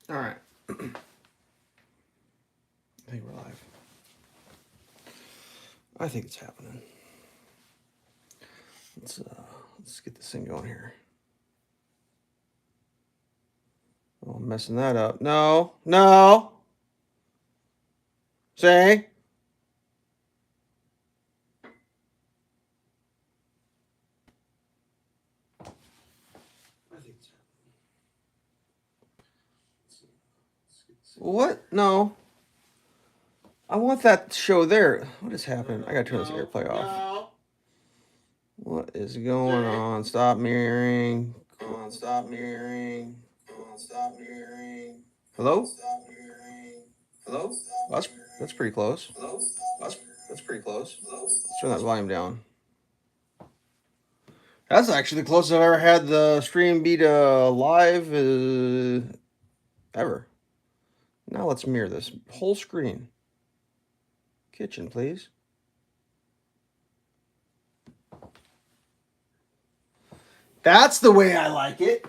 All right. I think we're live. I think it's happening. Let's get this thing going here. Oh, I'm messing that up. No, no. Say. I think it's happening. What? No. I want that show there. What is happening? I gotta turn this AirPlay off. No. What is going on? Stop mirroring. Stop mirroring. Stop mirroring. Hello? Stop mirroring. Hello? That's pretty close. Hello? That's pretty close. Let's turn that volume down. That's actually the closest I've ever had the stream be to live ever. Now let's mirror this whole screen. Kitchen, please. That's the way I like it.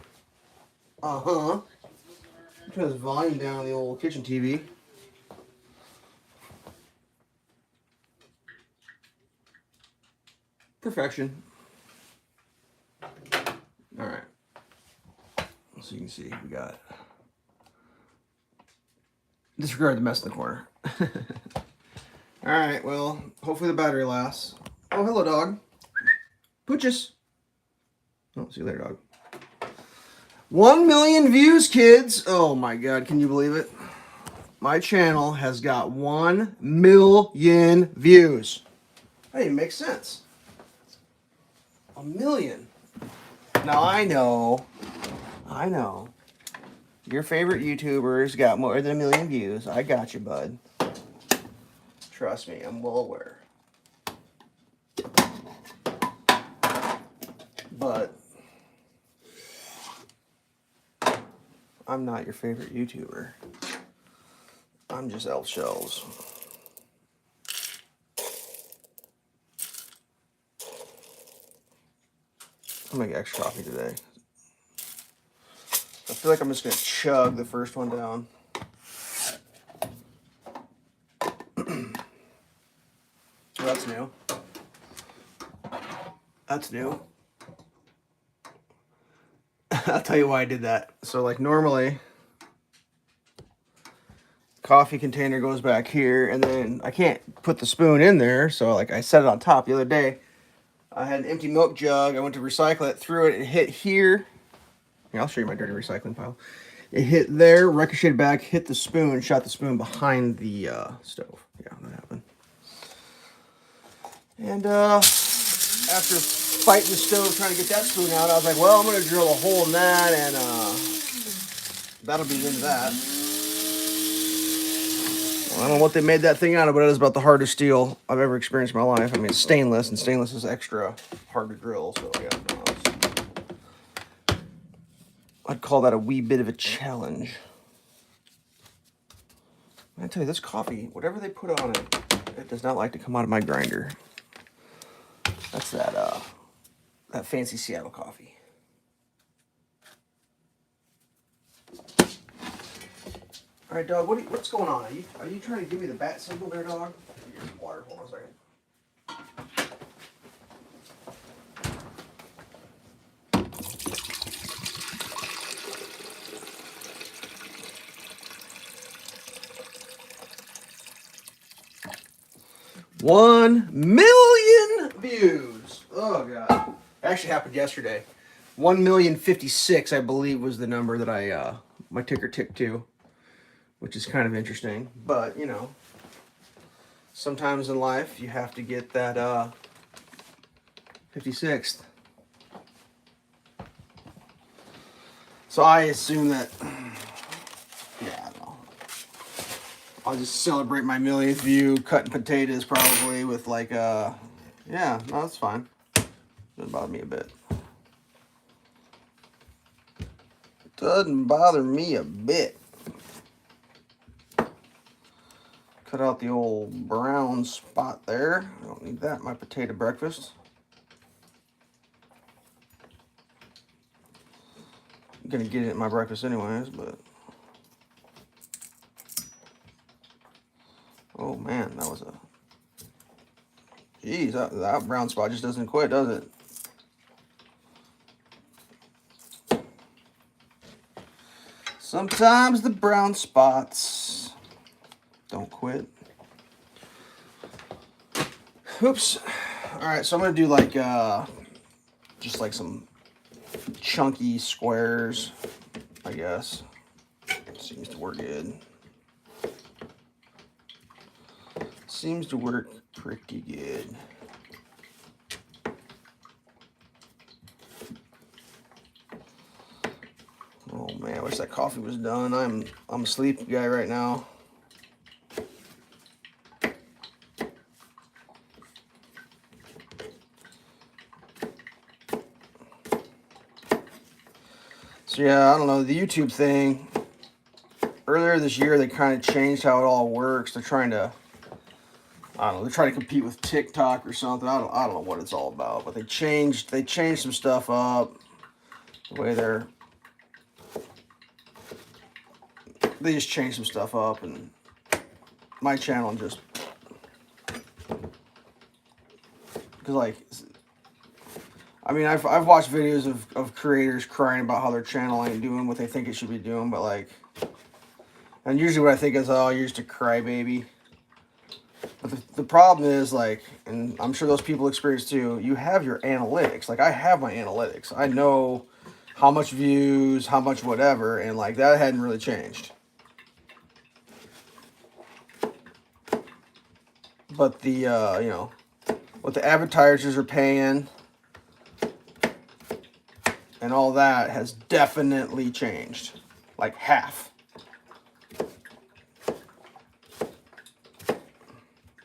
Uh-huh. Turn this volume down on the old kitchen TV. Perfection. All right. So you can see we got. Disregard the mess in the corner. All right. Well, hopefully the battery lasts. Oh, hello, dog. Pooches. Oh, see you later, dog. 1 million views, kids. Oh my God, can you believe it? My channel has got 1 million views. That didn't make sense. 1 million. Now I know. Your favorite YouTuber's got more than 1 million views. I got you, bud. Trust me, I'm well aware. But I'm not your favorite YouTuber. I'm just Elveshelves. I'll make extra coffee today. I feel like I'm just going to chug the first one down. That's new. That's new. I'll tell you why I did that. So, like, normally, coffee container goes back here, and then I can't put the spoon in there, so, like, I set it on top. The other day, I had an empty milk jug. I went to recycle it, threw it, it hit here. Here, I'll show you my dirty recycling pile. It hit there, ricocheted back, hit the spoon, shot the spoon behind the stove. Yeah, that happened. And after fighting the stove trying to get that spoon out, I was like, well, I'm going to drill a hole in that, and that'll be into that. Well, I don't know what they made that thing out of, but it is about the hardest steel I've ever experienced in my life. I mean, it's stainless, and stainless is extra hard to drill, so yeah. I'd call that a wee bit of a challenge. I tell you, this coffee, whatever they put on it, it does not like to come out of my grinder. That's that fancy Seattle coffee. All right, dog. What's going on? Are you trying to give me the bat signal there, dog? Here's some water. Hold on a second. 1 million views. Oh God. It actually happened yesterday. 1,056,000, I believe, was the number that I my ticker ticked to, which is kind of interesting. But you know, sometimes in life you have to get that 56th. So I assume that. Yeah, I don't know. I'll just celebrate my millionth view, cutting potatoes probably with like yeah, no, that's fine. Doesn't bother me a bit. Doesn't bother me a bit. Cut out the old brown spot there. I don't need that in my potato breakfast. I'm gonna get it in my breakfast anyways, but Oh man, that was a... Jeez, that brown spot just doesn't quit, does it? Sometimes the brown spots don't quit. Oops. Alright, so I'm going to do like, just like some chunky squares, I guess. Seems to work good. Seems to work pretty good. Oh man, I wish that coffee was done. I'm a sleepy guy right now. So yeah, I don't know, the YouTube thing. Earlier this year, they kind of changed how it all works. They're trying to, I don't know, they're trying to compete with TikTok or something. I don't know what it's all about, but they changed some stuff up. The way they just changed some stuff up, and my channel just, because like, I mean, I've watched videos of creators crying about how their channel ain't doing what they think it should be doing, but like, and usually what I think is, oh, you're just a crybaby. But the problem is, like, and I'm sure those people experience too, you have your analytics. Like, I have my analytics. I know how much views, how much whatever, and like, that hadn't really changed. But the, you know, what the advertisers are paying and all that has definitely changed. Like half.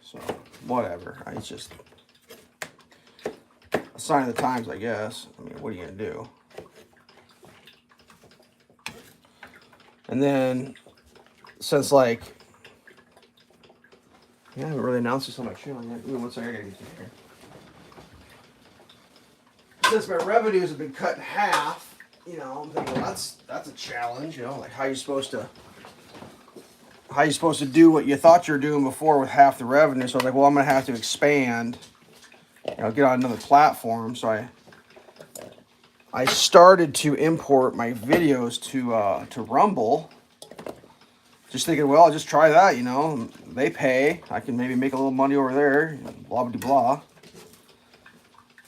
So, whatever. It's just a sign of the times, I guess. I mean, what are you going to do? And then, since like, yeah, I haven't really announced this on my channel yet. Ooh, one second, I gotta get to here. Since my revenues have been cut in half, you know, I'm thinking, well, that's a challenge, you know, like how you supposed to do what you thought you were doing before with half the revenue. So I was like, well, I'm gonna have to expand, you know, get on another platform. So I started to import my videos to Rumble. Just thinking, well, I'll just try that, you know. They pay. I can maybe make a little money over there. Blah, blah, blah.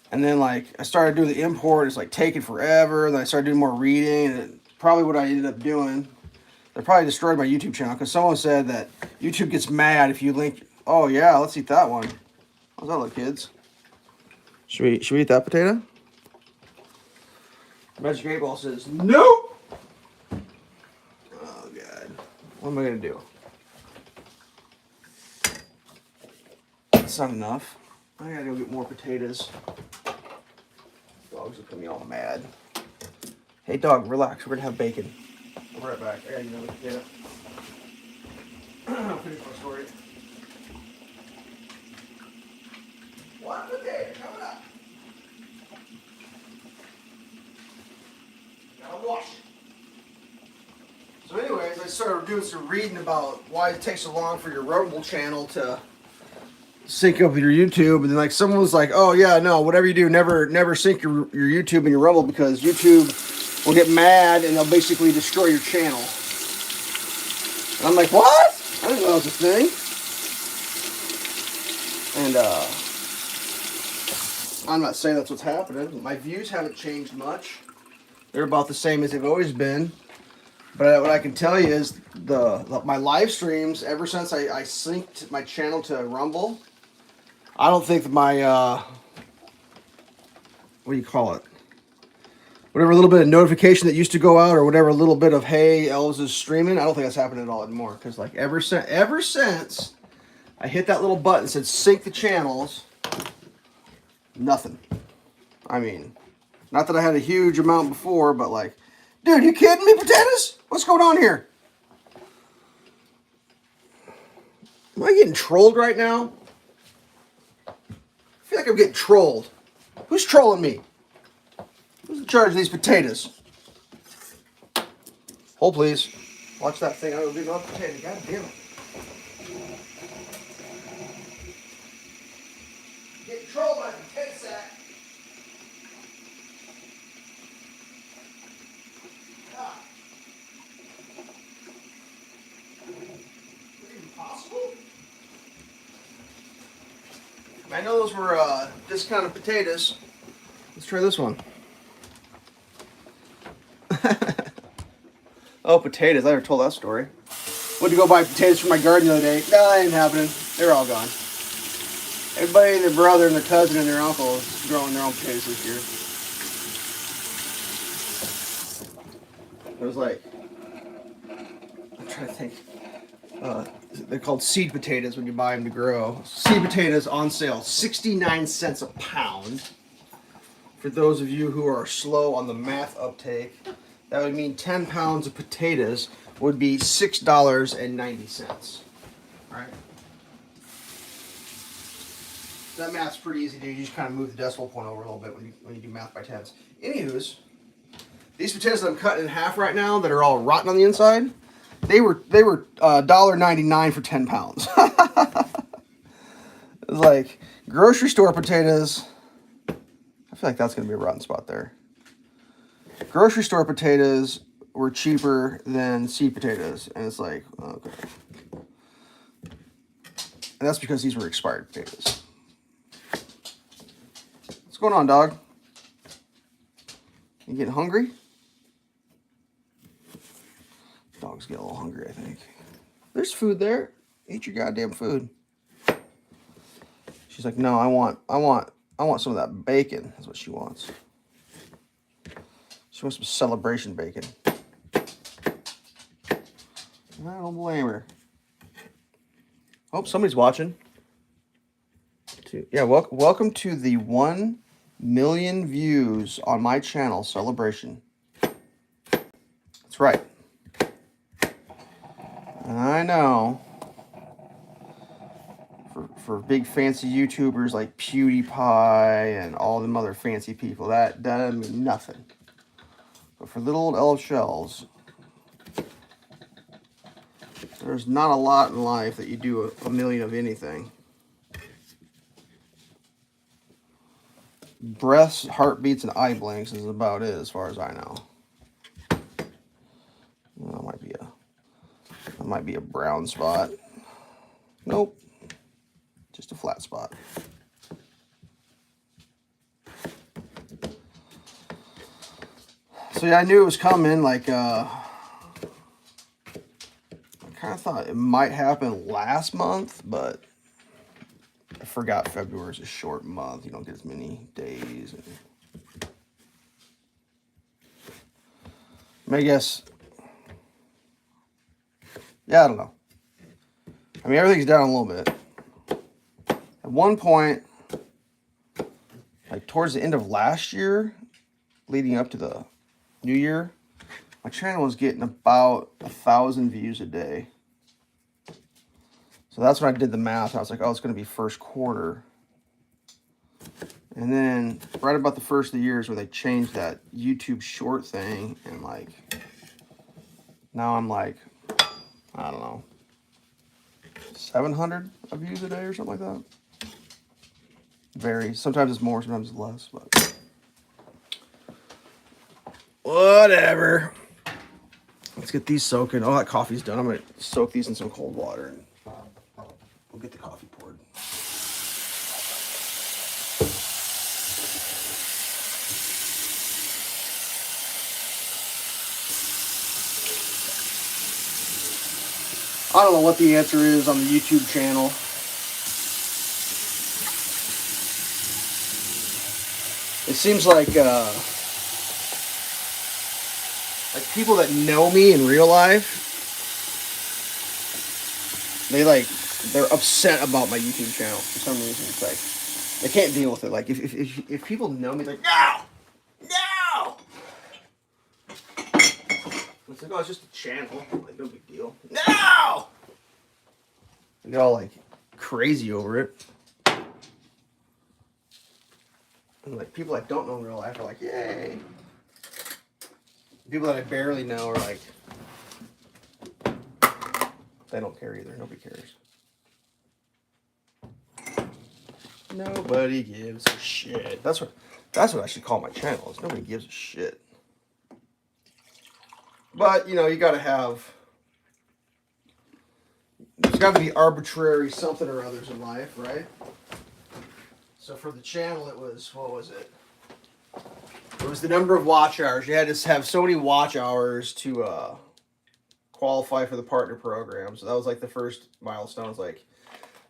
And then, like, I started doing the import. It's, like, taking forever. Then I started doing more reading. And probably what I ended up doing, they probably destroyed my YouTube channel. Because someone said that YouTube gets mad if you link. Oh, yeah, let's eat that one. How's that look, kids? Should we eat that potato? Magic 8 Ball says, nope. Oh, God. What am I going to do? That's not enough. I gotta go get more potatoes. Dogs will put me all mad. Hey, dog, relax. We're gonna have bacon. I'll be right back. I gotta get another potato. I'll finish my story. One potato coming up. Gotta wash it. So anyways, I started doing some reading about why it takes so long for your Rumble channel to sync up with your YouTube, and then like someone was like, oh yeah, no, whatever you do, never sync your YouTube and your Rumble, because YouTube will get mad and they'll basically destroy your channel. And I'm like, what? I didn't know that was a thing. And I'm not saying that's what's happening. My views haven't changed much. They're about the same as they've always been. But what I can tell you is my live streams, ever since I synced my channel to Rumble, I don't think that my, what do you call it? Whatever little bit of notification that used to go out, or whatever little bit of, hey, Elves is streaming, I don't think that's happening at all anymore. Because like ever since I hit that little button that said sync the channels, nothing. I mean, not that I had a huge amount before, but like, dude, you kidding me, potatoes? What's going on here? Am I getting trolled right now? I feel like I'm getting trolled. Who's trolling me? Who's in charge of these potatoes? Hold, please. Watch that thing. I will do another potato. God damn it. know those were discounted potatoes. Let's try this one. Oh, potatoes. I never told that story. Went to go buy potatoes for my garden the other day. No, that ain't happening. They're all gone. Everybody and their brother and their cousin and their uncle is growing their own potatoes this year. It was like, I'm trying to think. They're called seed potatoes when you buy them to grow. Seed potatoes on sale, 69 cents a pound. For those of you who are slow on the math uptake, that would mean 10 pounds of potatoes would be $6.90. All right. That math's pretty easy to do. You just kind of move the decimal point over a little bit when you do math by tens. Anywho's, these potatoes that I'm cutting in half right now that are all rotten on the inside, they were $1.99 for 10 pounds. It was like grocery store potatoes. I feel like that's going to be a rotten spot there. Grocery store potatoes were cheaper than seed potatoes. And it's like, okay. And that's because these were expired potatoes. What's going on, dog? You getting hungry? Dogs get a little hungry, I think. There's food there. Eat your goddamn food. She's like, no, I want some of that bacon. That's what she wants. She wants some celebration bacon. I don't blame her. Hope somebody's watching. Yeah, welcome to the 1 million views on my channel celebration. That's right. I know. For big fancy YouTubers like PewDiePie and all them other fancy people, that doesn't mean nothing. But for little old Elveshelves, there's not a lot in life that you do a million of anything. Breaths, heartbeats, and eye blinks is about it as far as I know. Well, that might be a brown spot. Nope. Just a flat spot. So yeah, I knew it was coming. Like, I kind of thought it might happen last month, but I forgot February is a short month. You don't get as many days. I guess, yeah, I don't know. I mean, everything's down a little bit. At one point, like towards the end of last year, leading up to the new year, my channel was getting about 1,000 views a day. So that's when I did the math. I was like, oh, it's going to be first quarter. And then right about the first of the year is where they changed that YouTube short thing. And like, now I'm like, I don't know, 700 views a day or something like that. Varies. Sometimes it's more, sometimes it's less, but whatever. Let's get these soaking. Oh, that coffee's done. I'm going to soak these in some cold water and we'll get the coffee poured. I don't know what the answer is on the YouTube channel. It seems like people that know me in real life, they're upset about my YouTube channel for some reason. It's like they can't deal with it. Like if people know me, they're like, no. It's like, oh, it's just a channel. Like, no big deal. No. They get all like crazy over it. And like people I don't know in real life are like, yay. People that I barely know are like, they don't care either. Nobody cares. Nobody gives a shit. That's what I should call my channel. Is nobody gives a shit. But you know, you gotta have. There's got to be arbitrary something or others in life, right? So for the channel, it was, what was it? It was the number of watch hours. You had to have so many watch hours to qualify for the partner program. So that was like the first milestone. It was like,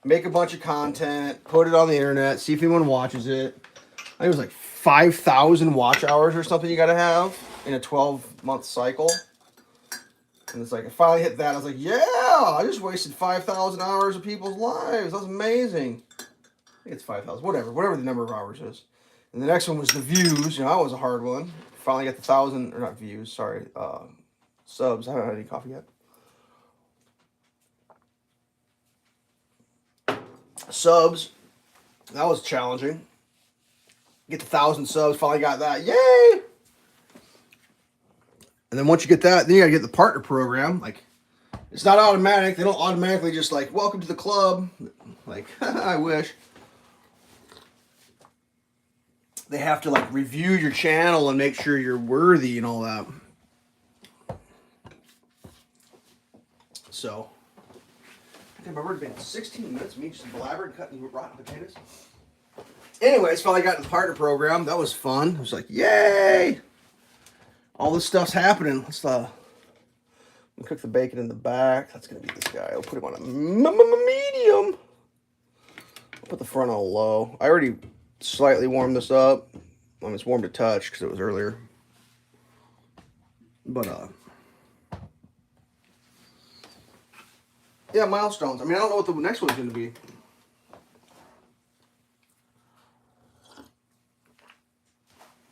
make a bunch of content, put it on the internet, see if anyone watches it. I think it was like 5,000 watch hours or something you got to have in a 12-month cycle. And it's like, I finally hit that. I was like, yeah, I just wasted 5,000 hours of people's lives. That's amazing. I think it's 5,000, whatever the number of hours is. And the next one was the views. You know, that was a hard one. Finally got the 1,000, or not views, sorry, subs. I haven't had any coffee yet. Subs. That was challenging. Get to 1,000 subs. Finally got that. Yay! And then once you get that, then you gotta get the partner program. Like, it's not automatic. They don't automatically just like, welcome to the club. Like, I wish. They have to like review your channel and make sure you're worthy and all that. So, I remember it been 16 minutes of me just blabbering, cutting rotten potatoes. Anyways, finally got in the partner program. That was fun. I was like, yay! All this stuff's happening. Let's cook the bacon in the back. That's gonna be this guy. I'll put him on a medium. I'll put the front on low. I already slightly warmed this up. I mean, it's warm to touch because it was earlier. But yeah, milestones. I mean, I don't know what the next one's gonna be.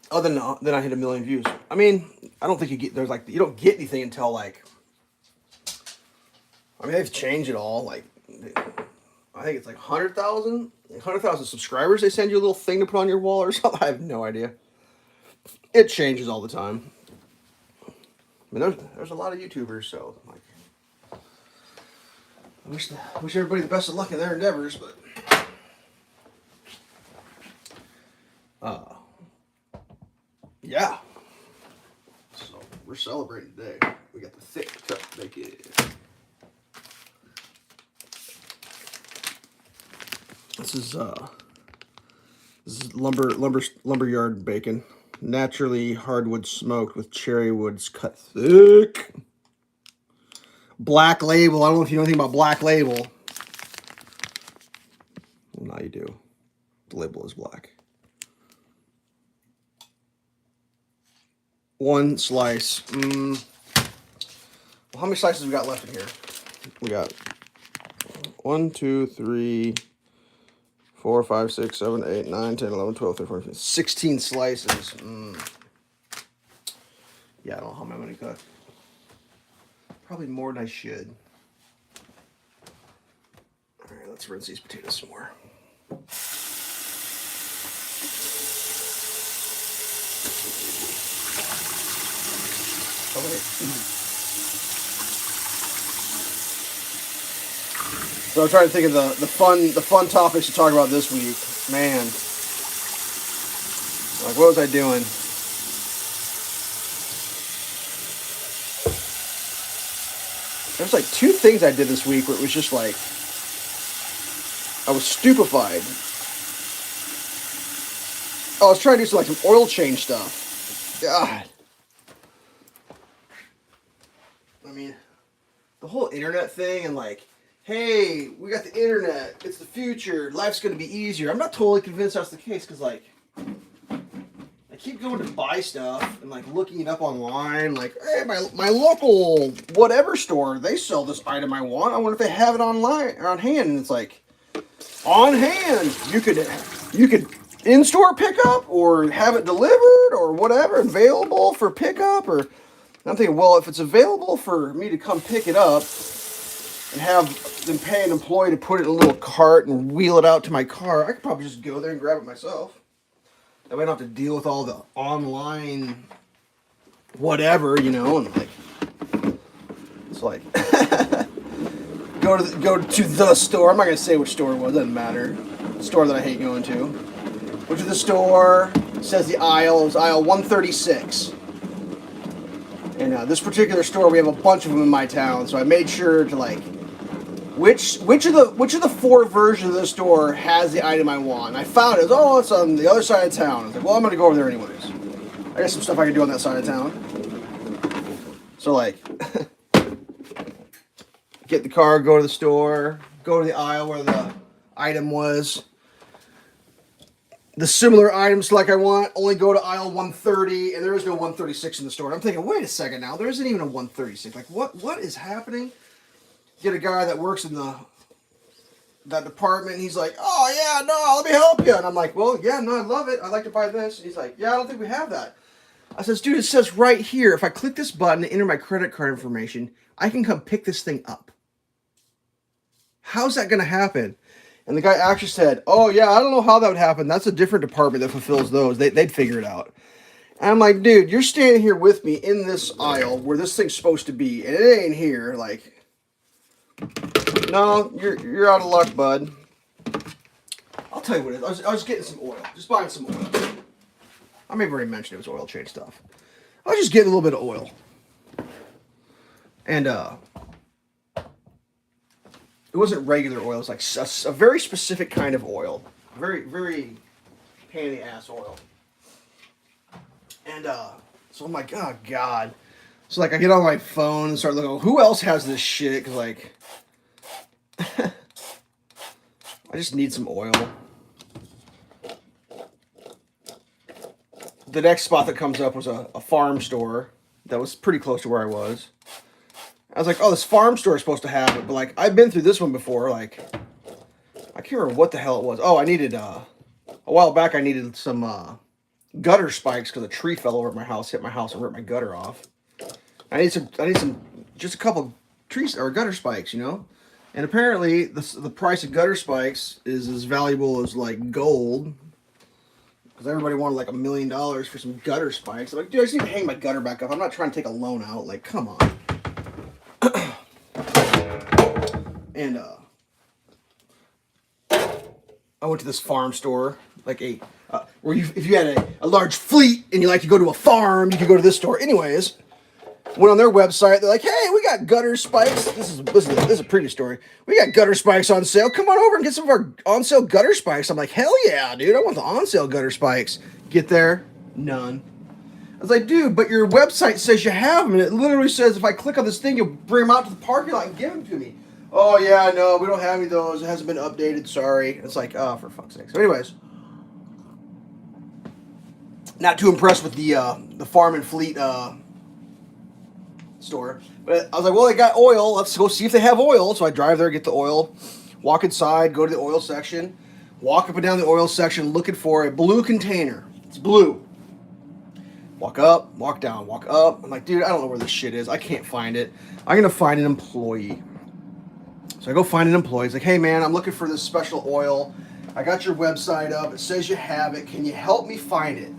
Other than I hit 1 million views. I mean, I don't think you don't get anything until like, I mean, they've changed it all. Like, I think it's like 100,000 subscribers. They send you a little thing to put on your wall or something. I have no idea. It changes all the time. I mean, there's a lot of YouTubers, so like, I wish everybody the best of luck in their endeavors, but yeah. So we're celebrating today. We got the thick cut bacon. This is lumberyard bacon, naturally hardwood smoked with cherry woods cut thick. Black Label. I don't know if you know anything about Black Label. Well, now you do. The label is black. One slice. Well, how many slices we got left in here? We got 1, 2, 3, 4, 5, 6, 7, 8, 9, 10, 11, 12, 13, 14, 16 slices. Yeah, I don't know how many I'm going to cook. Probably more than I should. All right, let's rinse these potatoes some more. Oh, wait. So I'm trying to think of the fun topics to talk about this week. Man, like, what was I doing? There's like 2 things I did this week where it was just like, I was stupefied. I was trying to do some oil change stuff. God. I mean, the whole internet thing and like, hey, we got the internet, it's the future, life's going to be easier. I'm not totally convinced that's the case because like, I keep going to buy stuff and like looking it up online, like, hey, my local whatever store, they sell this item I want. I wonder if they have it online or on hand. And it's like, on hand. You could in-store pickup or have it delivered or whatever, available for pickup. Or I'm thinking, well, if it's available for me to come pick it up and have them pay an employee to put it in a little cart and wheel it out to my car, I could probably just go there and grab it myself. That way I don't have to deal with all the online whatever, you know, and like, it's like, go to the store. I'm not going to say which store it was, doesn't matter. The store that I hate going to. Went to the store, says the aisle, it was aisle 136. And this particular store, we have a bunch of them in my town, so I made sure to like which of the 4 versions of the store has the item I want? And I found it. Oh, it's on the other side of town. I was like, well, I'm gonna go over there anyways. I got some stuff I can do on that side of town. So like, get the car, go to the store, go to the aisle where the item was. The similar items like I want only go to aisle 130, and there is no 136 in the store. And I'm thinking, wait a second now, there isn't even a 136. Like, what is happening? Get a guy that works in that department, and he's like, oh yeah, no, let me help you. And I'm like, well, yeah, no, I love it. I'd like to buy this. And he's like, yeah, I don't think we have that. I says, dude, it says right here, if I click this button and enter my credit card information, I can come pick this thing up. How's that going to happen? And the guy actually said, oh, yeah, I don't know how that would happen. That's a different department that fulfills those. They'd figure it out. And I'm like, dude, you're standing here with me in this aisle where this thing's supposed to be, and it ain't here. Like, no, you're out of luck, bud. I'll tell you what it is. I was getting some oil. Just buying some oil. I may have already mentioned it was oil change stuff. I was just getting a little bit of oil. And, it wasn't regular oil. It was like a very specific kind of oil. Very, very pain in the ass oil. And so I'm like, oh, God. So, like, I get on my phone and start looking, who else has this shit? Because, like, I just need some oil. The next spot that comes up was a farm store that was pretty close to where I was. I was like, oh, this farm store is supposed to have it, but like, I've been through this one before. Like, I can't remember what the hell it was. Oh, I needed, a while back, I needed some gutter spikes because a tree fell over at my house, hit my house, and ripped my gutter off. I need some, just a couple trees or gutter spikes, you know? And apparently, the price of gutter spikes is as valuable as like gold. Because everybody wanted like $1 million for some gutter spikes. I'm like, dude, I just need to hang my gutter back up. I'm not trying to take a loan out. Like, come on. And I went to this farm store, like where if you had a large fleet and you like to go to a farm, you could go to this store. Anyways, went on their website. They're like, hey, we got gutter spikes. This is a previous story. We got gutter spikes on sale. Come on over and get some of our on sale gutter spikes. I'm like, hell yeah, dude. I want the on sale gutter spikes. Get there, none. I was like, dude, but your website says you have them, and it literally says if I click on this thing, you'll bring them out to the parking lot and give them to me. Oh, yeah, no, we don't have any of those. It hasn't been updated. Sorry. It's like, oh, for fuck's sake. So anyways, not too impressed with the Farm and Fleet store. But I was like, well, they got oil. Let's go see if they have oil. So I drive there, get the oil, walk inside, go to the oil section, walk up and down the oil section looking for a blue container. It's blue. Walk up, walk down, walk up. I'm like, dude, I don't know where this shit is. I can't find it. I'm going to find an employee. So I go find an employee. He's like, hey, man, I'm looking for this special oil. I got your website up. It says you have it. Can you help me find it?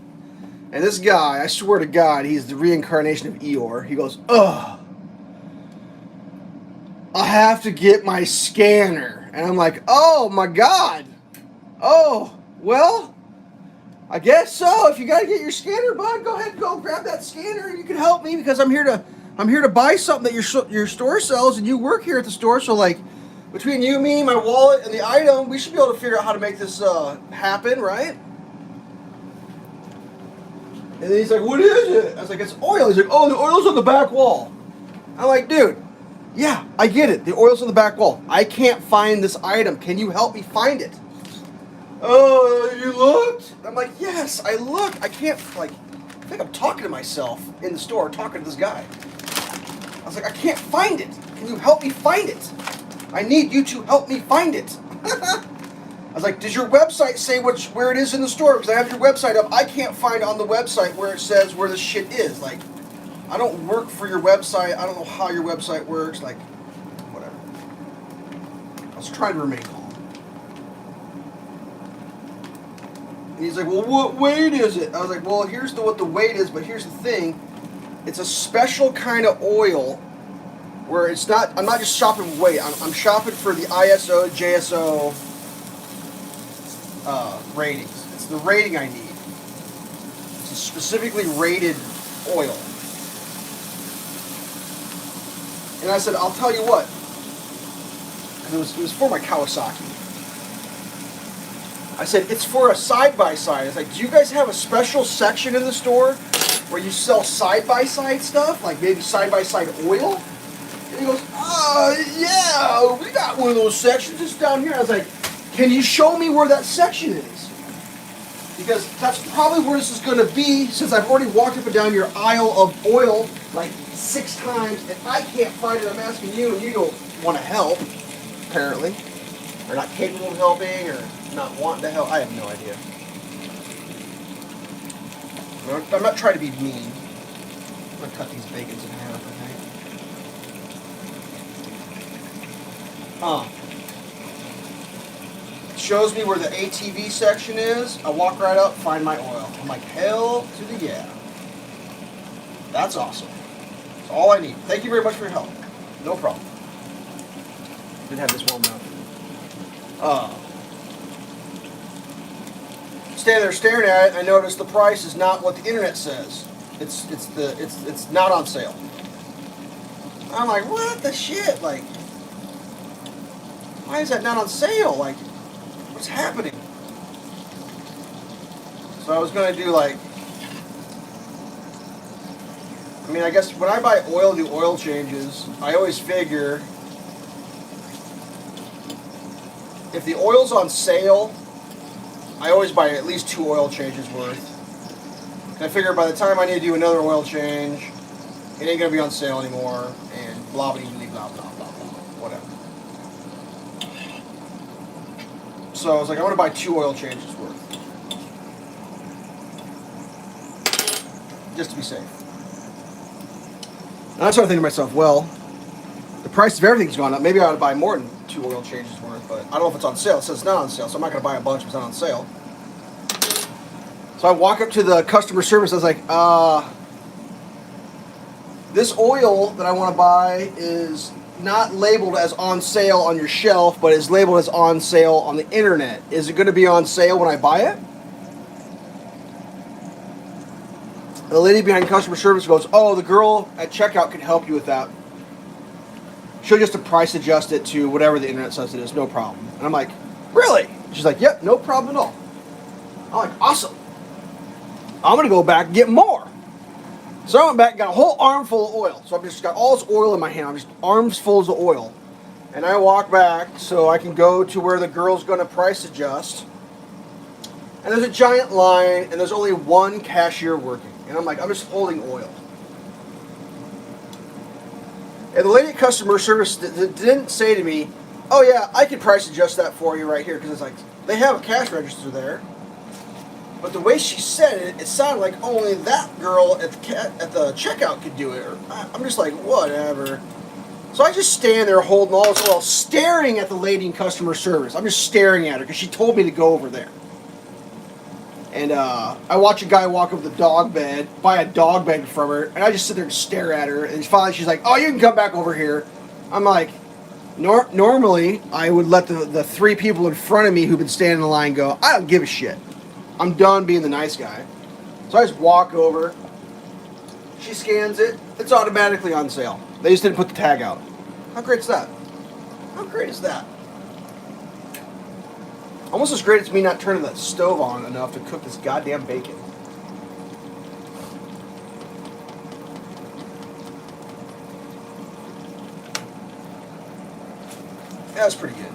And this guy, I swear to God, he's the reincarnation of Eeyore. He goes, ugh, I have to get my scanner. And I'm like, oh, my God. Oh, well, I guess so. If you got to get your scanner, bud, go ahead and go grab that scanner. And you can help me because I'm here to buy something that your store sells, and you work here at the store. So, like, between you, me, my wallet, and the item, we should be able to figure out how to make this happen, right? And then he's like, what is it? I was like, it's oil. He's like, oh, the oil's on the back wall. I'm like, dude, yeah, I get it. The oil's on the back wall. I can't find this item. Can you help me find it? Oh, you looked? I'm like, yes, I looked. I can't, like, I think I'm talking to myself in the store, talking to this guy. I was like, I can't find it. Can you help me find it? I need you to help me find it. I was like, does your website say where it is in the store? Because I have your website up. I can't find on the website where it says where the shit is. Like, I don't work for your website. I don't know how your website works. Like, whatever. I was trying to remain calm. And he's like, well, what weight is it? I was like, well, here's what the weight is, but here's the thing. It's a special kind of oil where it's not, I'm not just shopping weight. I'm shopping for the ISO, JSO ratings. It's the rating I need. It's a specifically rated oil. And I said, I'll tell you what. because it was for my Kawasaki. I said, it's for a side-by-side. It's like, do you guys have a special section in the store where you sell side-by-side stuff? Like maybe side-by-side oil? And he goes, yeah, we got one of those sections just down here. I was like, can you show me where that section is? Because that's probably where this is going to be, since I've already walked up and down your aisle of oil like 6 times, and I can't find it. I'm asking you, and you don't want to help, apparently. Or not capable of helping, or not wanting to help. I have no idea. I'm not trying to be mean. I'm going to cut these bacons in half, I think. Shows me where the ATV section is. I walk right up, find my oil. I'm like, hell to the yeah. That's awesome. That's all I need. Thank you very much for your help. No problem. Didn't have this warm enough. Standing there staring at it, I noticed the price is not what the internet says. It's not on sale. I'm like, what the shit? Like, why is that not on sale? Like, what's happening? So I was gonna do like, I mean, I guess when I buy oil, do oil changes, I always figure if the oil's on sale, I always buy at least 2 oil changes worth. And I figure by the time I need to do another oil change, it ain't gonna be on sale anymore, and blah blah blah blah blah blah blah, whatever. So I was like, I want to buy 2 oil changes worth, just to be safe. And I started thinking to myself, well, the price of everything's gone up. Maybe I ought to buy more than 2 oil changes worth, but I don't know if it's on sale. It says it's not on sale, so I'm not going to buy a bunch if it's not on sale. So I walk up to the customer service. I was like, this oil that I want to buy is not labeled as on sale on your shelf, but is labeled as on sale on the internet. Is it going to be on sale when I buy it? The lady behind customer service goes, oh, the girl at checkout can help you with that. She'll just price adjust it to whatever the internet says it is, no problem. And I'm like, really? She's like, yep, no problem at all. I'm like, awesome. I'm going to go back and get more. So I went back and got a whole armful of oil. So I've just got all this oil in my hand. I'm just arms full of oil. And I walk back so I can go to where the girl's going to price adjust. And there's a giant line, and there's only one cashier working. And I'm like, I'm just holding oil. And the lady at customer service didn't say to me, oh yeah, I can price adjust that for you right here. Because it's like, they have a cash register there. But the way she said it, it sounded like only that girl at the checkout could do it. I'm just like, whatever. So I just stand there holding all this oil, staring at the lady in customer service. I'm just staring at her because she told me to go over there. And I watch a guy walk up with a dog bed, buy a dog bed from her, and I just sit there and stare at her. And finally she's like, oh, you can come back over here. I'm like, normally I would let the 3 people in front of me who've been standing in the line go, I don't give a shit. I'm done being the nice guy. So I just walk over. She scans it. It's automatically on sale. They just didn't put the tag out. How great is that? How great is that? Almost as great as me not turning the stove on enough to cook this goddamn bacon. That's pretty good.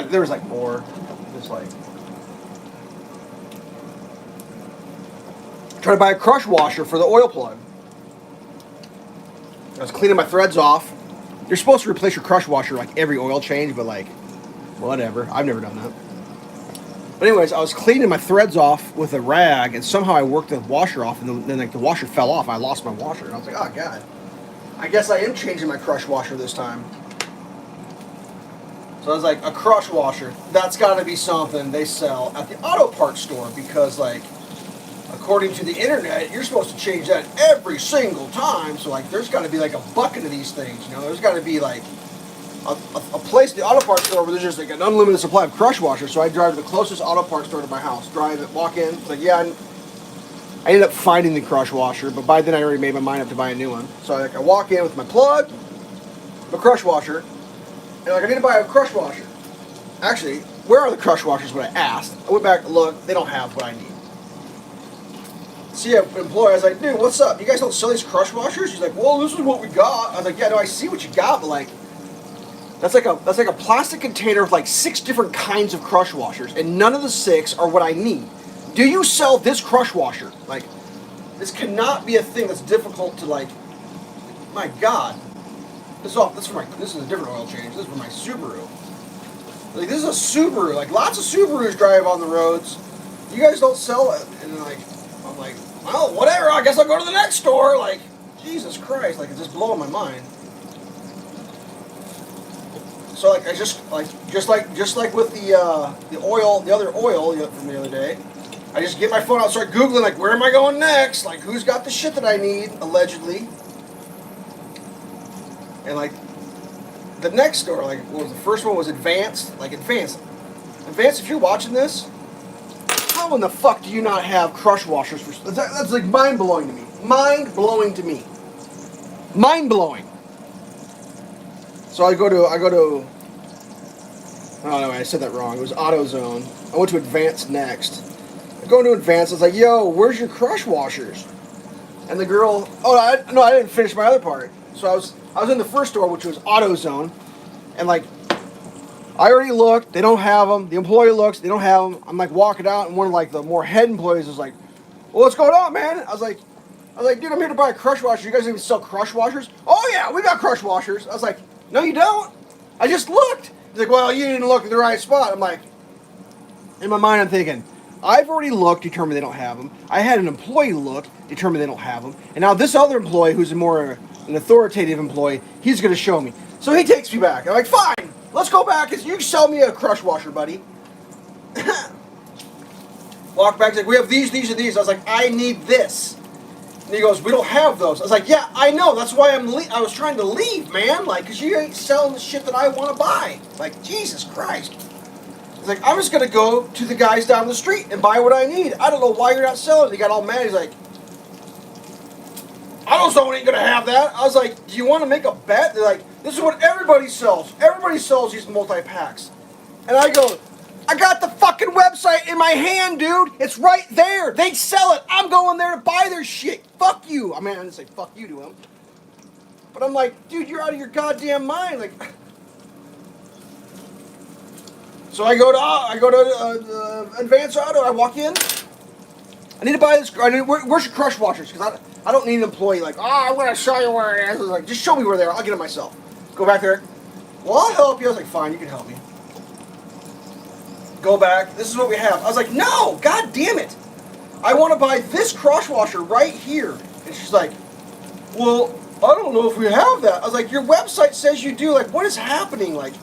There was like more, just like trying to buy a crush washer for the oil plug. I was cleaning my threads off. You're supposed to replace your crush washer like every oil change, but like, whatever. I've never done that. But anyways, I was cleaning my threads off with a rag, and somehow I worked the washer off, and then like the washer fell off. I lost my washer, and I was like, oh god. I guess I am changing my crush washer this time. So I was like, a crush washer, that's got to be something they sell at the auto parts store, because like, according to the internet, you're supposed to change that every single time. So like, there's got to be like a bucket of these things, you know. There's got to be like a place in the auto parts store where there's just like an unlimited supply of crush washers. So I drive to the closest auto parts store to my house. Drive it, walk in. It's like, yeah, I ended up finding the crush washer, but by then I already made my mind up to buy a new one. So I walk in with my plug, my crush washer, and like I need to buy a crush washer. Actually, where are the crush washers? What I asked. I went back, look, they don't have what I need. See an employee, I was like, dude, what's up? You guys don't sell these crush washers? He's like, well, this is what we got. I was like, yeah, no, I see what you got, but like, that's like a plastic container with like 6 different kinds of crush washers, and none of the 6 are what I need. Do you sell this crush washer? Like, this cannot be a thing that's difficult to like. My God, this is a different oil change. This is for my Subaru. Like, this is a Subaru. Like, lots of Subarus drive on the roads. You guys don't sell it, and like, I'm like, well, whatever. I guess I'll go to the next store. Like, Jesus Christ, like it's just blowing my mind. So like I just like with the oil, the other oil from the other day, I just get my phone out, start Googling like where am I going next? Like who's got the shit that I need, allegedly. And like the next store, like what was the first one was Advanced, Advanced, if you're watching this, how in the fuck do you not have crush washers for that's like mind blowing to me. Mind blowing to me. Mind blowing. So I go to oh no, I said that wrong. It was AutoZone. I went to Advanced next. I go into Advanced, I was like, yo, where's your crush washers? And the girl, I didn't finish my other part. So I was in the first store, which was AutoZone, and like I already looked, they don't have them. The employee looks, they don't have them. I'm like walking out, and one of like the more head employees is like, well, what's going on, man? I was like, dude, I'm here to buy a crush washer. You guys even sell crush washers? Oh yeah, we got crush washers. I was like, no, you don't. I just looked. He's like, well, you didn't look at the right spot. I'm like, in my mind, I'm thinking, I've already looked, determined they don't have them. I had an employee look, determined they don't have them. And now this other employee, who's an authoritative employee, he's going to show me. So he takes me back. I'm like, fine, let's go back. You can sell me a crush washer, buddy. Walk back, he's like, we have these, and these. I was like, I need this. And he goes, we don't have those. I was like, yeah, I know. That's why I was trying to leave, man. Like, because you ain't selling the shit that I want to buy. Like, Jesus Christ. He's like, I'm just going to go to the guys down the street and buy what I need. I don't know why you're not selling it. He got all mad. He's like, AutoZone ain't going to have that. I was like, do you want to make a bet? They're like, this is what everybody sells. Everybody sells these multi-packs. And I go, I got the fucking website in my hand, dude. It's right there. They sell it. I'm going there to buy their shit. Fuck you. I mean, I didn't say fuck you to him. But I'm like, dude, you're out of your goddamn mind. Like, so I go to Advanced Auto. I walk in. I need to buy this. Where's your crush washers? Because I don't need an employee like, I'm going to show you where it is. I was like, just show me where they are. I'll get it myself. Go back there. Well, I'll help you. I was like, fine, you can help me. Go back. This is what we have. I was like, no, god damn it. I want to buy this crush washer right here. And she's like, well, I don't know if we have that. I was like, your website says you do. Like, what is happening? Like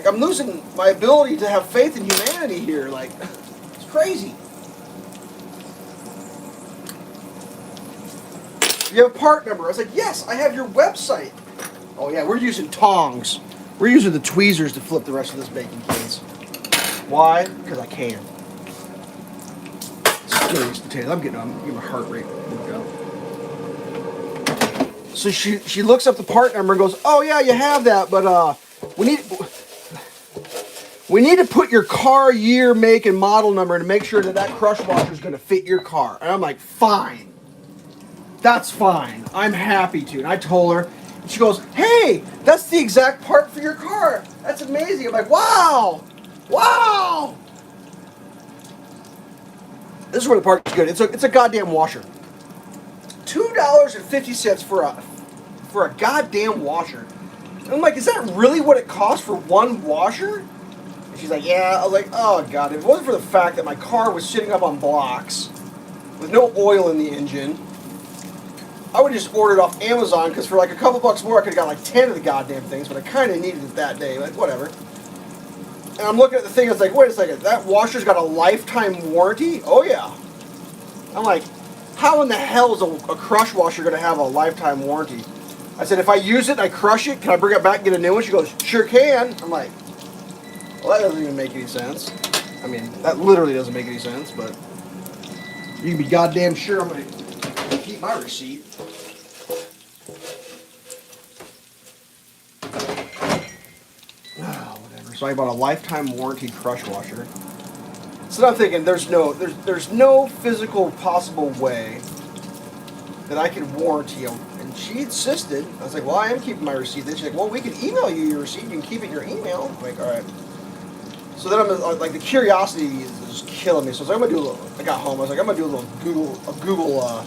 I'm losing my ability to have faith in humanity here. Like, it's crazy. You have a part number. I was like, yes, I have your website. Oh yeah, we're using tongs. We're using the tweezers to flip the rest of this baking case. Why? Because I can. Serious potatoes. I'm getting my heart rate. There we go. So she looks up the part number and goes, oh yeah, you have that, but we need to put your car year, make, and model number to make sure that crush washer is going to fit your car. And I'm like, fine. That's fine. I'm happy to. And I told her. And she goes, hey, that's the exact part for your car. That's amazing. I'm like, wow. Wow. This is where the part's good. It's a goddamn washer. $2.50 for a goddamn washer. And I'm like, is that really what it costs for one washer? And she's like, yeah. I was like, oh god, if it wasn't for the fact that my car was sitting up on blocks with no oil in the engine, I would just order it off Amazon, because for like a couple bucks more I could have got like 10 of the goddamn things, but I kind of needed it that day. Like, whatever. And I'm looking at the thing, I was like, wait a second, that washer's got a lifetime warranty? Oh yeah. I'm like, how in the hell is a crush washer going to have a lifetime warranty? I said, if I use it and I crush it, can I bring it back and get a new one? She goes, sure can. I'm like, well, that doesn't even make any sense. I mean, that literally doesn't make any sense, but you can be goddamn sure I'm going to keep my receipt. Oh, whatever. So I bought a lifetime warranty crush washer. So I'm thinking there's no physical possible way that I can warranty them. And she insisted. I was like, well, I am keeping my receipt. Then she's like, well, we can email you your receipt. You can keep it in your email. I'm like, all right. So then I'm like, the curiosity is just killing me. So I was like, I'm gonna do a little. I got home. I was like, I'm gonna do a little Google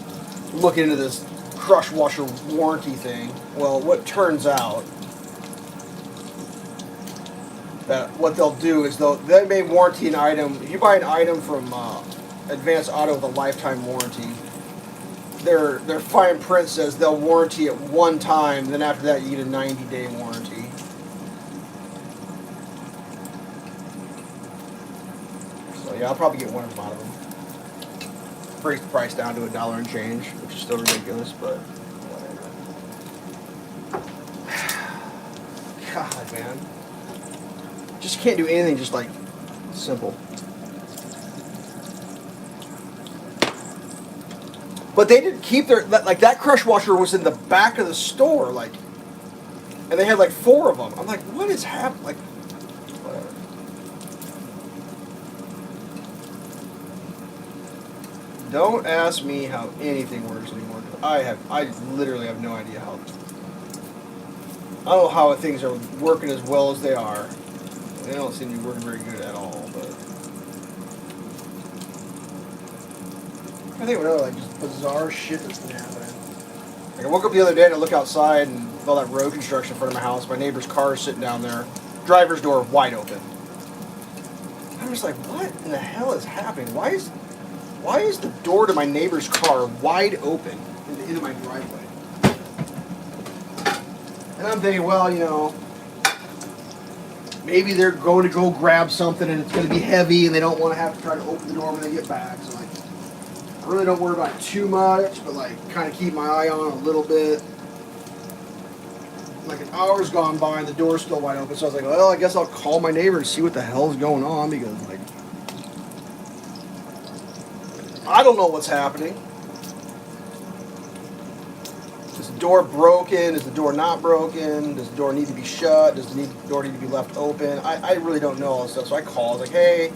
look into this crush washer warranty thing. Well, what turns out that what they'll do is they may warranty an item. If you buy an item from Advanced Auto with a lifetime warranty, their fine print says they'll warranty it one time. Then after that, you get a 90-day warranty. So yeah, I'll probably get one of them out of them. Brings the price down to $1 and change, which is still ridiculous, but whatever. God, man. Just can't do anything just like simple. But they didn't keep their, like, that crush washer was in the back of the store, like, and they had like 4 of them. I'm like, what is happening? Like, whatever. Don't ask me how anything works anymore. I literally have no idea how. I don't know how things are working as well as they are. They don't seem to be working very good at all, but I think whatever, like, just bizarre shit that's been happening. Like, I woke up the other day and I look outside and with all that road construction in front of my house, my neighbor's car is sitting down there, driver's door wide open. I'm just like, what in the hell is happening? Why is the door to my neighbor's car wide open into my driveway? And I'm thinking, well, you know, maybe they're going to go grab something and it's going to be heavy and they don't want to have to try to open the door when they get back. So, like, I really don't worry about it too much, but, like, kind of keep my eye on it a little bit. Like, an hour's gone by and the door's still wide open. So I was like, well, I guess I'll call my neighbor and see what the hell's going on, because, like, I don't know what's happening. Is the door broken? Is the door not broken? Does the door need to be shut? Does the door need to be left open? I really don't know all this stuff. So I called, like, hey,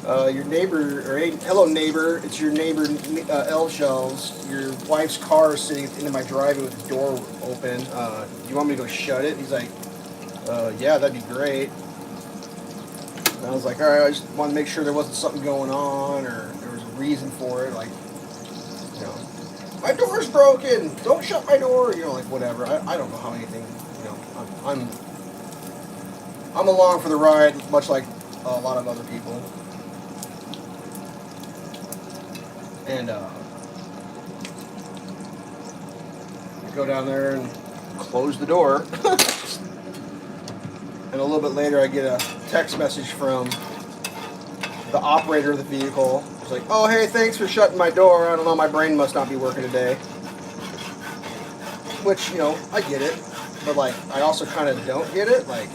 your neighbor, or hey, hello neighbor, it's your neighbor, Elveshelves. Your wife's car is sitting into my driveway with the door open. Do you want me to go shut it? He's like, yeah, that'd be great. And I was like, all right, I just want to make sure there wasn't something going on, or there was a reason for it, like, you know, my door's broken, don't shut my door, you know, like, whatever. I don't know how anything, you know, I'm along for the ride, much like a lot of other people. And I go down there and close the door. And a little bit later I get a text message from the operator of the vehicle. It's like, oh, hey, thanks for shutting my door. I don't know, my brain must not be working today. Which, you know, I get it. But, like, I also kind of don't get it. Like,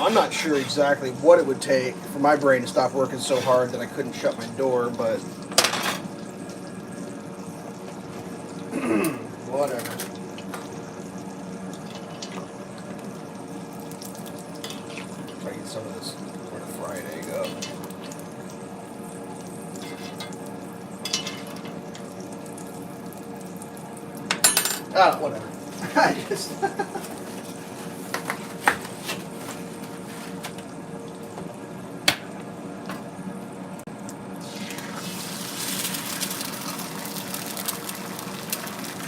I'm not sure exactly what it would take for my brain to stop working so hard that I couldn't shut my door, but whatever. Try to get some of this. Where the fried egg go? Ah, whatever. I just.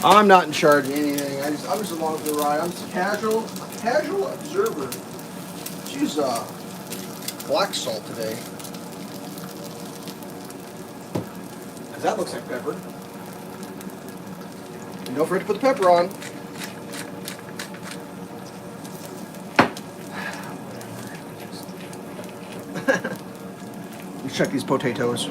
I'm not in charge of anything. I'm just along for the ride. I'm just a casual observer. Let's use black salt today. Cause that looks like pepper. And don't forget to put the pepper on. Let's check these potatoes.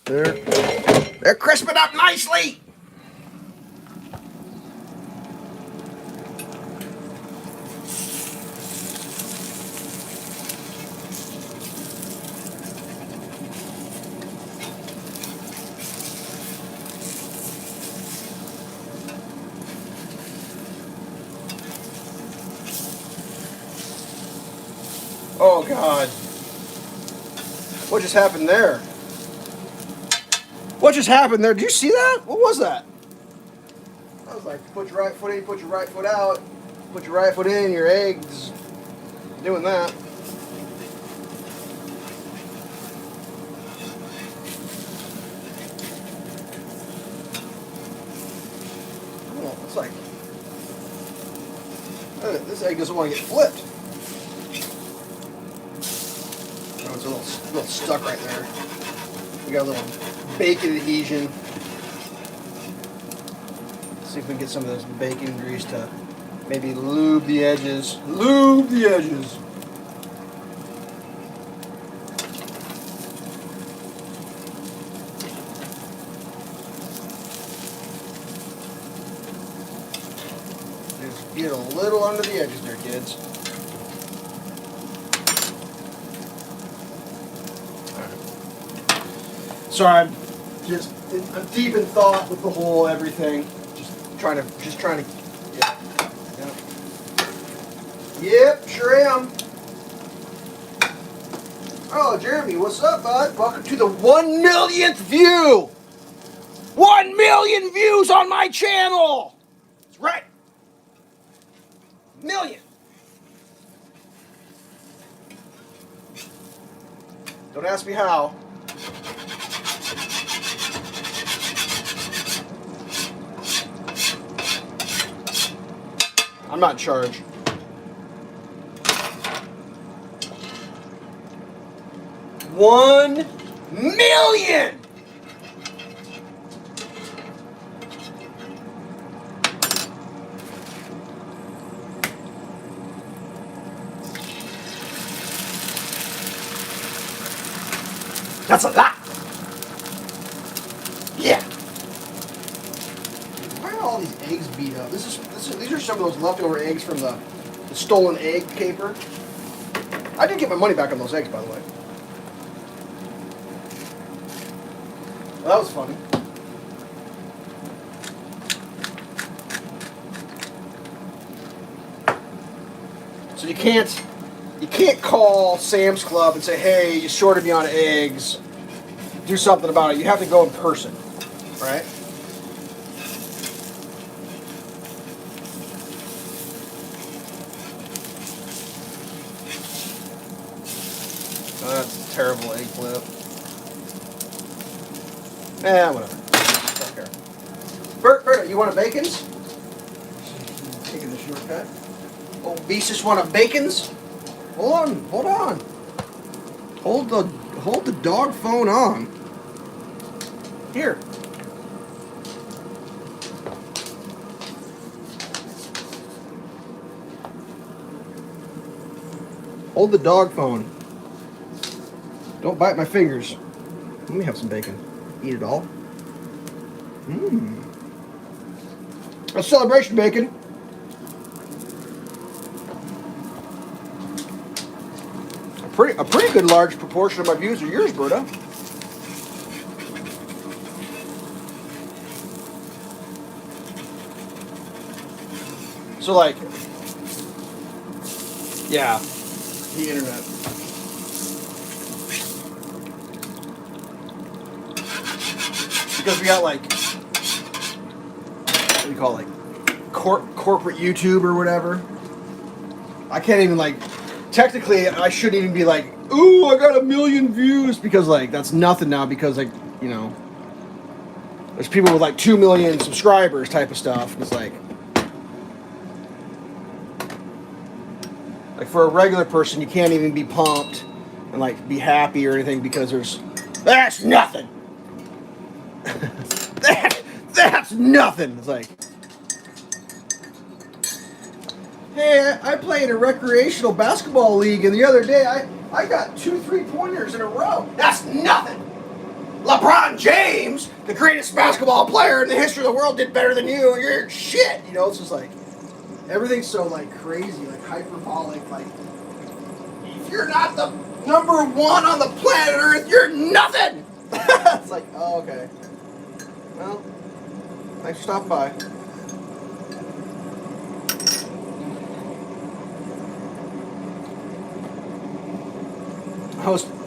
They're crisping up nicely. Oh God. What just happened there? What just happened there? Did you see that? What was that? I was like, put your right foot in, put your right foot out. Put your right foot in, your eggs. Doing that. Oh, it's like, this egg doesn't want to get flipped. Oh, it's a little stuck right there. We got a little bacon adhesion. Let's see if we can get some of this bacon grease to maybe lube the edges. Lube the edges. Just get a little under the edges there, kids. Sorry, I'm deep in thought with the whole everything. Just trying to. Yep, sure am. Oh, Jeremy, what's up, bud? Welcome to the 1 millionth view. 1 million views on my channel. That's right. Million. Don't ask me how. I'm not in charge. $1 million! That's a lot! Yeah! Why are all these eggs beat up? These are some of those leftover eggs from the stolen egg caper. I did get my money back on those eggs, by the way. Well, that was funny. So you can't call Sam's Club and say, hey, you shorted me on eggs. Do something about it. You have to go in person, right? Oh, that's a terrible egg flip. Whatever. Don't care. Bert, you want a bacons? Taking the shortcut. Oh, Beasis want a bacons? Hold on. Hold the dog phone on. Here. Hold the dog phone. Don't bite my fingers. Let me have some bacon. Eat it all. A celebration bacon. A pretty good large proportion of my views are yours, Berta. So like, yeah, the internet. Because we got like, what do you call it, like corporate YouTube or whatever. I can't even like, technically I shouldn't even be like, ooh, I got 1 million views, because like that's nothing now, because like, you know, there's people with like 2 million subscribers type of stuff. It's like for a regular person, you can't even be pumped and like be happy or anything, because that's nothing. That's nothing. It's like, hey, I play in a recreational basketball league, and the other day I got 2 3-pointers in a row. That's nothing. LeBron James, the greatest basketball player in the history of the world, did better than you. You're shit. You know, it's just like everything's so like crazy, like hyperbolic. Like if you're not the number one on the planet Earth, you're nothing. It's like, oh, okay. Well, thanks for stopping by.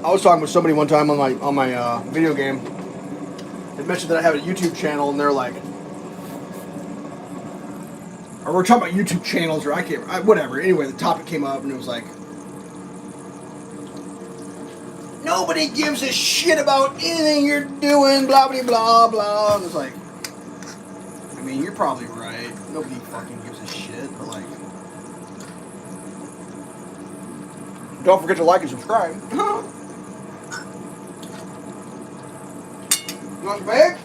I was talking with somebody one time on my video game. They mentioned that I have a YouTube channel, and they're like, or we're talking about YouTube channels, or whatever. Anyway, the topic came up, and it was like, nobody gives a shit about anything you're doing, blah blah blah blah. And it's like, I mean, you're probably right. Nobody fucking gives a shit, but like, don't forget to like and subscribe. You want some egg?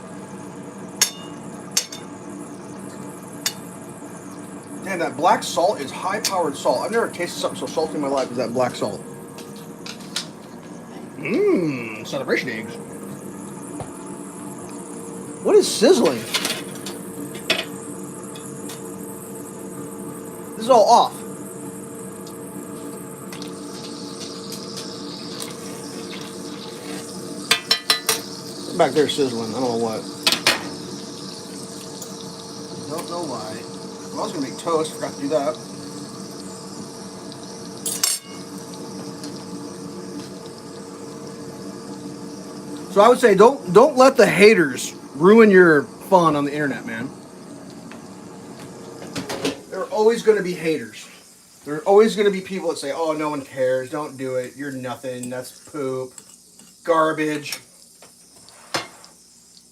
Damn, that black salt is high-powered salt. I've never tasted something so salty in my life as that black salt. Mmm, celebration eggs. What is sizzling? This is all off. Back there sizzling. I don't know what. Don't know why. Well, I was gonna make toast. Forgot to do that. So I would say don't let the haters ruin your fun on the internet, man. There are always going to be haters. There are always going to be people that say, "Oh, no one cares. Don't do it. You're nothing. That's poop, garbage.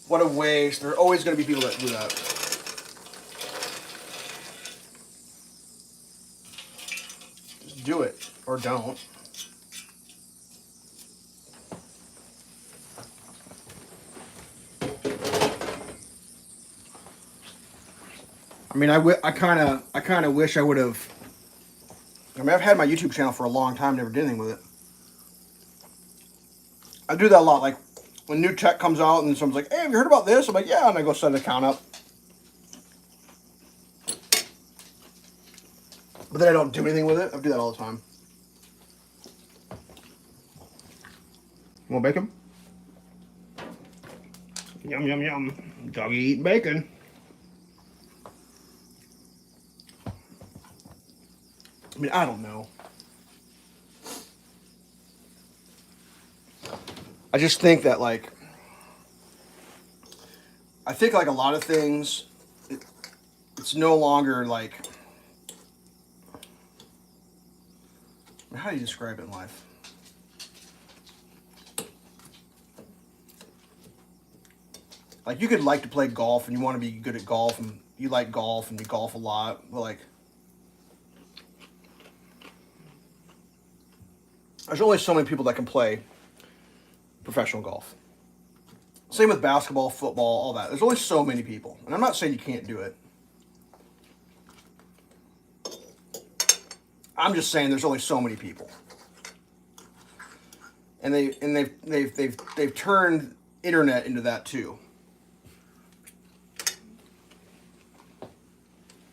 What a waste." There are always going to be people that do that. Just do it or don't. I mean, I kind of wish I would have. I mean, I've had my YouTube channel for a long time, never did anything with it. I do that a lot, like when new tech comes out and someone's like, "Hey, have you heard about this?" I'm like, "Yeah," and I go set an account up. But then I don't do anything with it. I do that all the time. You want bacon? Yum, yum, yum. Doggy eat bacon. I mean, I don't know. I just think that, like, I think, like, a lot of things, it's no longer, like, how do you describe it in life? Like, you could like to play golf and you want to be good at golf and you like golf and you golf a lot, but, like, there's only so many people that can play professional golf. Same with basketball, football, all that. There's only so many people. And I'm not saying you can't do it. I'm just saying there's only so many people. And they've turned internet into that too.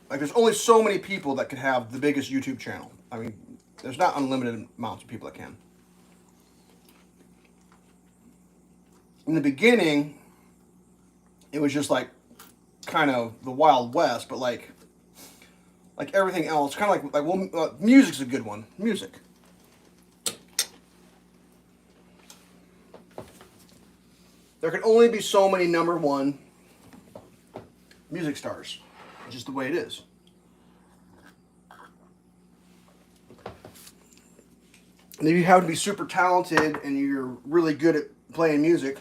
Like, there's only so many people that could have the biggest YouTube channel. I mean, there's not unlimited amounts of people that can. In the beginning, it was just like kind of the Wild West, but like everything else, kind of like well, music's a good one. Music. There can only be so many number one music stars. It's just the way it is. And if you happen to be super talented and you're really good at playing music,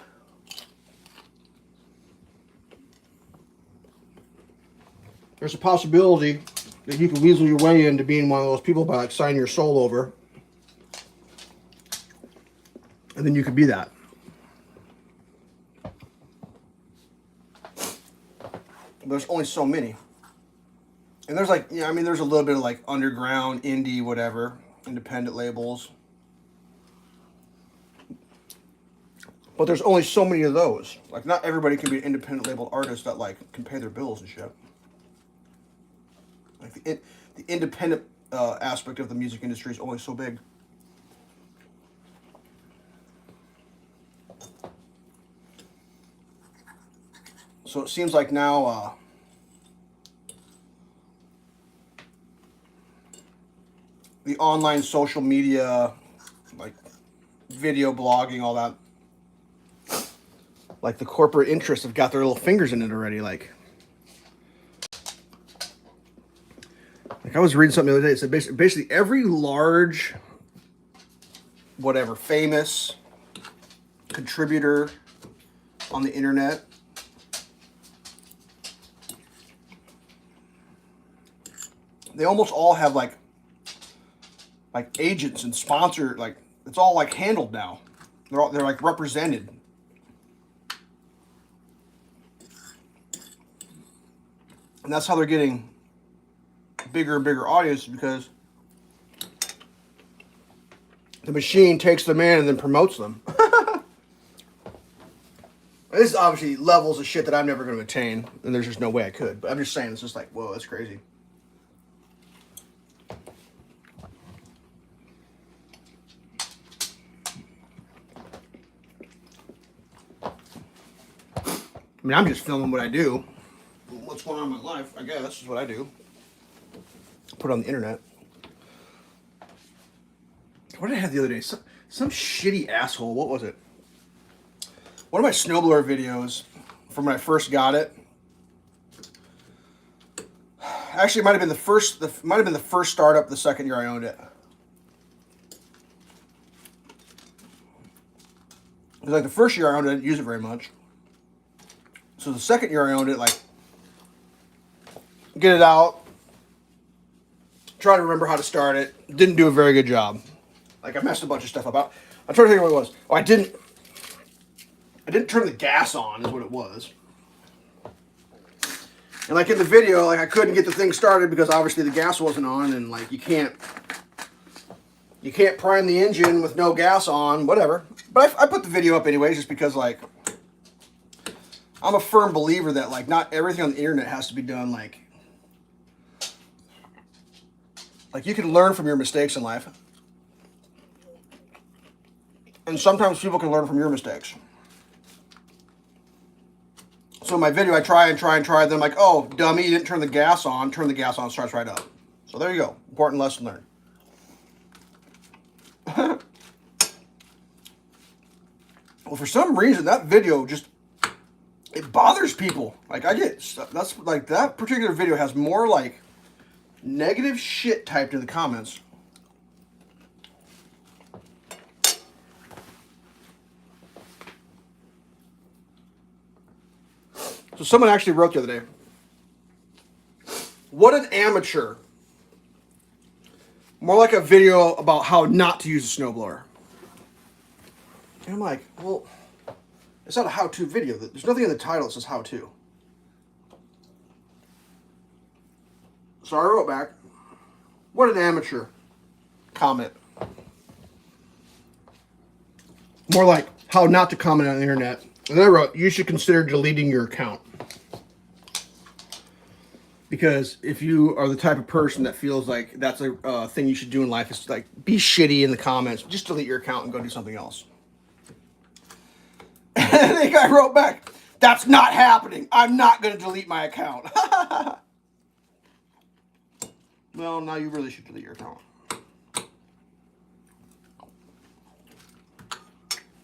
there's a possibility that you can weasel your way into being one of those people by like signing your soul over. And then you could be that. There's only so many. And there's like, I mean, there's a little bit of like underground, indie, whatever, independent labels. But there's only so many of those. Like, not everybody can be an independent labeled artist that, like, can pay their bills and shit. Like, the independent aspect of the music industry is only so big. So it seems like now the online social media, like video blogging, all that, like the corporate interests have got their little fingers in it already. Like I was reading something the other day. It said basically every large, whatever, famous contributor on the internet they almost all have like agents and sponsor, like it's all like handled now. They're like represented. And that's how they're getting bigger and bigger audience, because the machine takes them in and then promotes them. This is obviously levels of shit that I'm never going to attain, and there's just no way I could. But I'm just saying, it's just like, whoa, that's crazy. I mean, I'm just filming what I do. What's going on in my life, I guess, this is what I do. Put it on the internet. What did I have the other day? Some shitty asshole. What was it? One of my snowblower videos from when I first got it. Actually, it might have been the first startup the second year I owned it. Because like the first year I owned it, I didn't use it very much. So the second year I owned it, like, get it out, try to remember how to start it. Didn't do a very good job. Like, I messed a bunch of stuff up. I'm trying to think of what it was. Oh, I didn't turn the gas on, is what it was. And like in the video, like I couldn't get the thing started because obviously the gas wasn't on, and like you can't prime the engine with no gas on, whatever. But I put the video up anyways, just because like I'm a firm believer that like not everything on the internet has to be done like you can learn from your mistakes in life. And sometimes people can learn from your mistakes. So in my video, I try. Then I'm like, oh, dummy, you didn't turn the gas on. Turn the gas on, starts right up. So there you go. Important lesson learned. Well, for some reason, that video just, it bothers people. Like, that's like, that particular video has more like negative shit typed in the comments. So someone actually wrote the other day, what an amateur. More like a video about how not to use a snowblower. And I'm like, well, it's not a how-to video. There's nothing in the title that says how-to. So I wrote back, what an amateur comment. More like how not to comment on the internet. And then I wrote, you should consider deleting your account. Because if you are the type of person that feels like that's a thing you should do in life, is like be shitty in the comments, just delete your account and go do something else. And the guy wrote back, that's not happening. I'm not going to delete my account. Well, now you really should delete your account.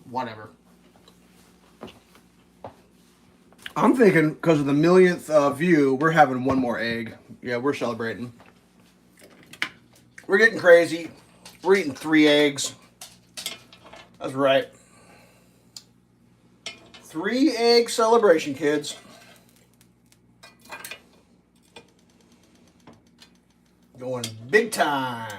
Whatever. I'm thinking because of the millionth view, we're having one more egg. Yeah, we're celebrating. We're getting crazy. We're eating 3 eggs. That's right. 3 egg celebration, kids. Going big time.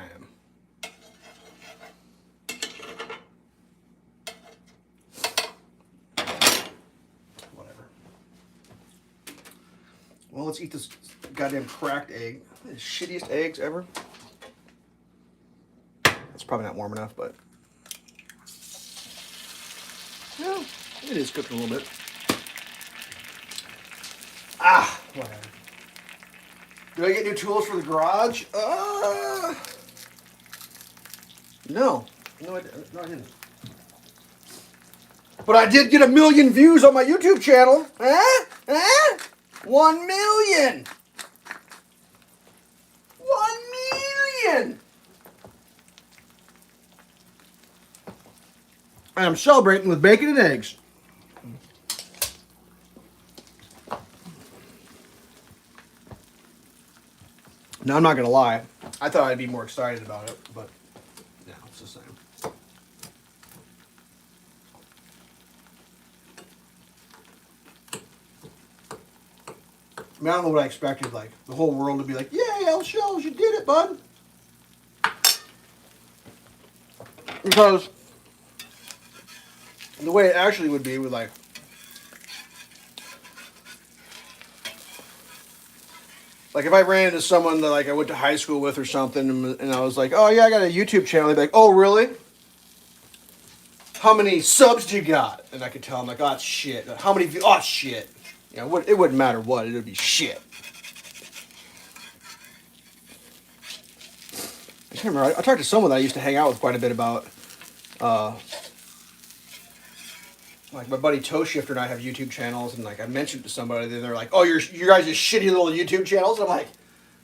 Well, let's eat this goddamn cracked egg. The shittiest eggs ever. It's probably not warm enough, but... Yeah. It is cooking a little bit. Ah, whatever. Did I get new tools for the garage? No. No, I didn't. But I did get 1 million views on my YouTube channel. Huh? Huh? 1 million. 1 million. And I'm celebrating with bacon and eggs. Now, I'm not going to lie. I thought I'd be more excited about it, but yeah, it's the same. I mean, I don't know what I expected, like, the whole world to be like, yay, Elveshelves, you did it, bud. Because the way it actually would be with, like, if I ran into someone that, like, I went to high school with or something, and I was like, oh, yeah, I got a YouTube channel, they'd be like, oh, really? How many subs do you got? And I could tell them, like, oh, it's shit. How many views? Oh, shit. You know, it wouldn't matter what, it would be shit. I can't remember. I talked to someone that I used to hang out with quite a bit about, like, my buddy Toe Shifter and I have YouTube channels, and, like, I mentioned to somebody, and they're like, oh, you guys are shitty little YouTube channels? And I'm like,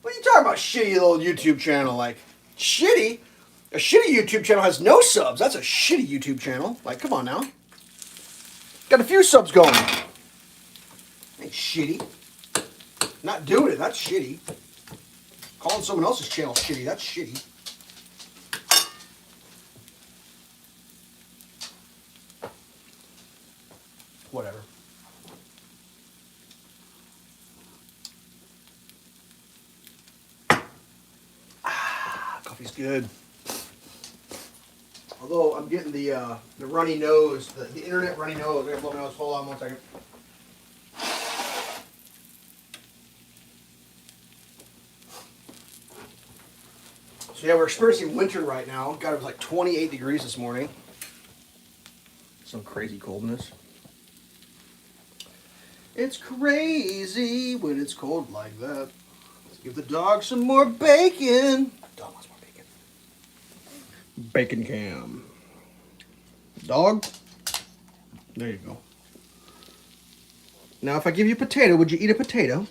what are you talking about, shitty little YouTube channel? Like, shitty? A shitty YouTube channel has no subs. That's a shitty YouTube channel. Like, come on now. Got a few subs going. Ain't shitty. Not doing it, that's shitty. Calling someone else's channel shitty, that's shitty. Whatever. Coffee's good. Although I'm getting the runny nose, the internet runny nose. I gotta blow my nose. Hold on 1 second. So yeah, we're experiencing winter right now. God, it was like 28 degrees this morning. Some crazy coldness. It's crazy when it's cold like that. Let's give the dog some more bacon. Dog wants more bacon. Bacon cam. Dog. There you go. Now, if I give you a potato, would you eat a potato?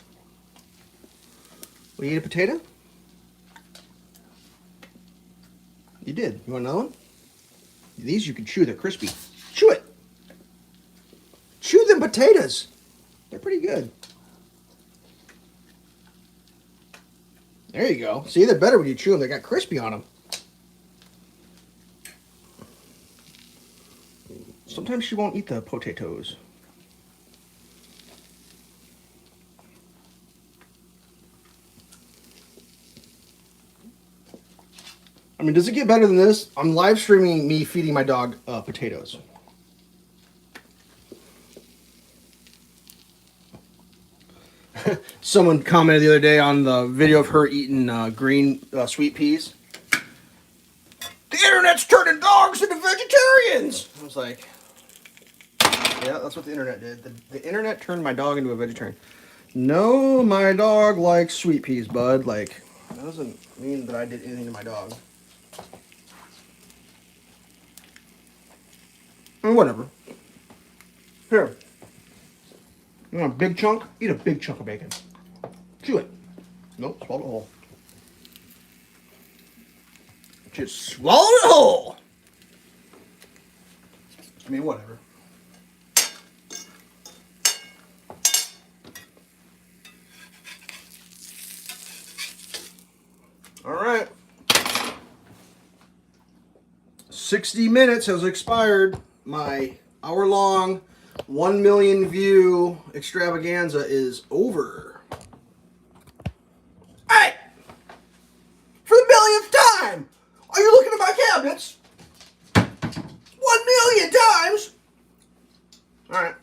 Will you eat a potato? You did. You want another one? These you can chew. They're crispy. Chew it. Chew them potatoes. They're pretty good. There you go. See, they're better when you chew them. They got crispy on them. Sometimes she won't eat the potatoes. I mean, does it get better than this? I'm live streaming me feeding my dog potatoes. Someone commented the other day on the video of her eating green sweet peas. The internet's turning dogs into vegetarians! I was like, yeah, that's what the internet did. The internet turned my dog into a vegetarian. No, my dog likes sweet peas, bud. Like, that doesn't mean that I did anything to my dog. Or whatever. Here. You want a big chunk? Eat a big chunk of bacon. Chew it. Nope, swallow it whole. Just swallow it whole. I mean, whatever. All right. 60 minutes has expired. My hour-long 1 million view extravaganza is over. Hey! For the millionth time! Are you looking at my cabinets? 1 million times! Alright.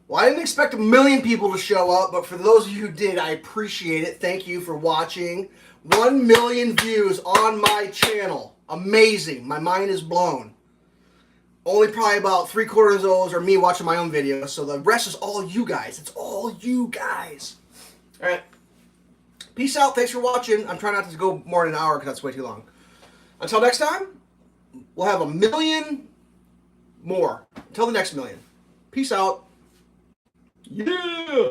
Well, I didn't expect 1 million people to show up, but for those of you who did, I appreciate it. Thank you for watching. 1 million views on my channel. Amazing. My mind is blown. Only probably about 3/4 of those are me watching my own videos, so the rest is all you guys. It's all you guys. All right. Peace out. Thanks for watching. I'm trying not to go more than an hour because that's way too long. Until next time, we'll have 1,000,000 more. Until the next 1,000,000. Peace out. Yeah.